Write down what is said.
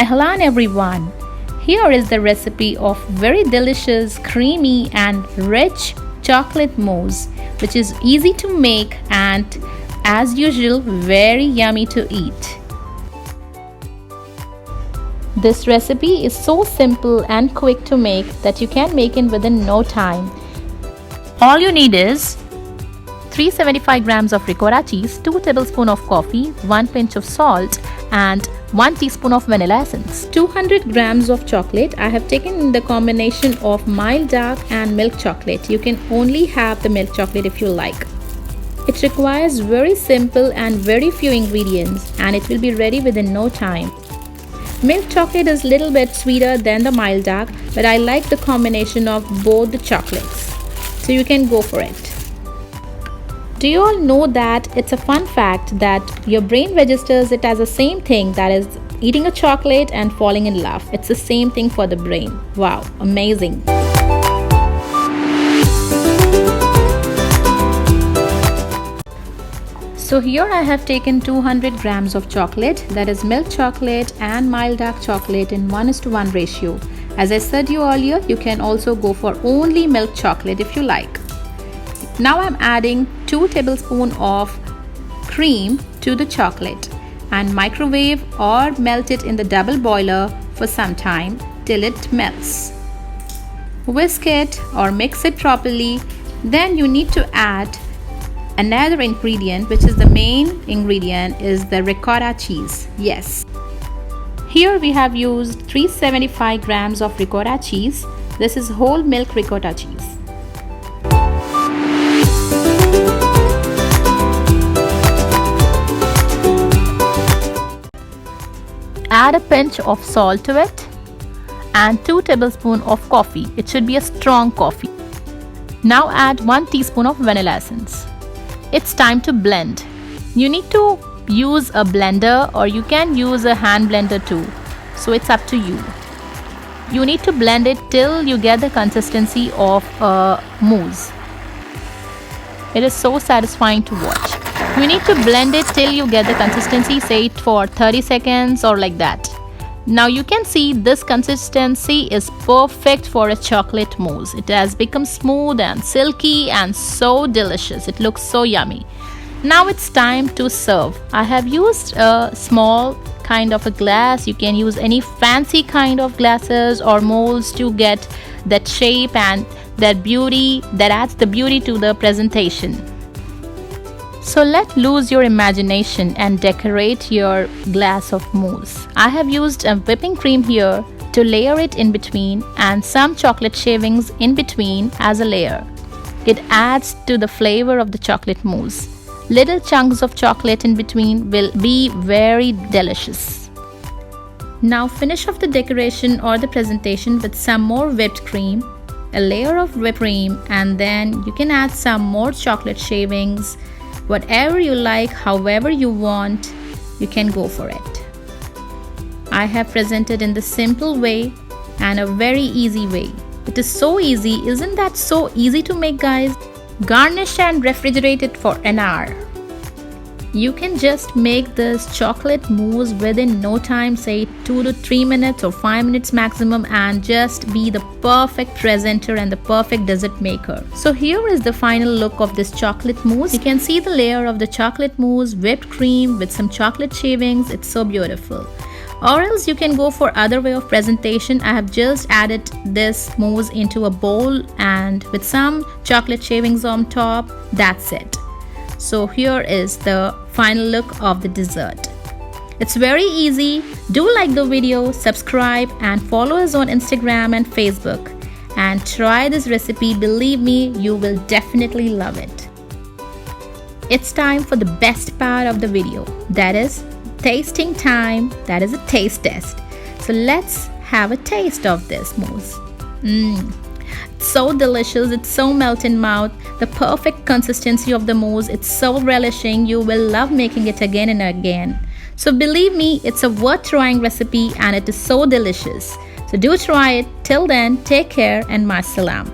AHLAN everyone! Here is the recipe of very delicious, creamy and rich chocolate mousse, which is easy to make and as usual very yummy to eat. This recipe is so simple and quick to make that you can make it within no time. All you need is 375 grams of ricotta cheese, 2 tablespoons of coffee, 1 pinch of salt and 1 teaspoon of vanilla essence. 200 grams of chocolate. I have taken the combination of mild dark and milk chocolate. You can only have the milk chocolate if you like. It requires very simple and very few ingredients and it will be ready within no time. Milk chocolate is a little bit sweeter than the mild dark, but I like the combination of both the chocolates. So you can go for it. Do you all know that it's a fun fact that your brain registers it as the same thing, that is eating a chocolate and falling in love. It's the same thing for the brain. Wow, amazing. So here I have taken 200 grams of chocolate, that is milk chocolate and mild dark chocolate in 1:1 ratio. As I said you earlier, you can also go for only milk chocolate if you like. Now I'm adding 2 tablespoons of cream to the chocolate and microwave or melt it in the double boiler for some time till it melts. Whisk it or mix it properly. Then you need to add another ingredient, which is the main ingredient, is the ricotta cheese. Yes. Here we have used 375 grams of ricotta cheese. This is whole milk ricotta cheese. Add a pinch of salt to it and 2 tablespoons of coffee. It should be a strong coffee. Now add 1 teaspoon of vanilla essence. It's time to blend. You need to use a blender or you can use a hand blender too. So it's up to you. You need to blend it till you get the consistency of a mousse. It is so satisfying to watch. You need to blend it till you get the consistency, say it for 30 seconds or like that. Now you can see this consistency is perfect for a chocolate mousse. It has become smooth and silky and so delicious. It looks so yummy. Now it's time to serve. I have used a small kind of a glass. You can use any fancy kind of glasses or molds to get that shape and that beauty, that adds the beauty to the presentation. So let loose your imagination and decorate your glass of mousse. I have used a whipping cream here to layer it in between and some chocolate shavings in between as a layer. It adds to the flavor of the chocolate mousse. Little chunks of chocolate in between will be very delicious. Now finish off the decoration or the presentation with some more whipped cream, a layer of whipped cream, and then you can add some more chocolate shavings. Whatever you like, however you want, you can go for it. I have presented in the simple way and a very easy way. It is so easy. Isn't that so easy to make, guys? Garnish and refrigerate it for an hour. You can just make this chocolate mousse within no time, say 2 to 3 minutes or 5 minutes maximum, and just be the perfect presenter and the perfect dessert maker. So here is the final look of this chocolate mousse. You can see the layer of the chocolate mousse, whipped cream with some chocolate shavings. It's so beautiful. Or else you can go for other way of presentation. I have just added this mousse into a bowl and with some chocolate shavings on top. That's it. So here is the final look of the dessert. It's very easy. Do like the video, subscribe and follow us on Instagram and Facebook. And try this recipe. Believe me, you will definitely love it. It's time for the best part of the video. That is tasting time. That is a taste test. So let's have a taste of this mousse. It's so delicious. It's so melt in mouth. The perfect consistency of the mousse. It's so relishing. You will love making it again and again. So believe me, it's a worth trying recipe and it is so delicious. So do try it. Till then, take care and ma salam.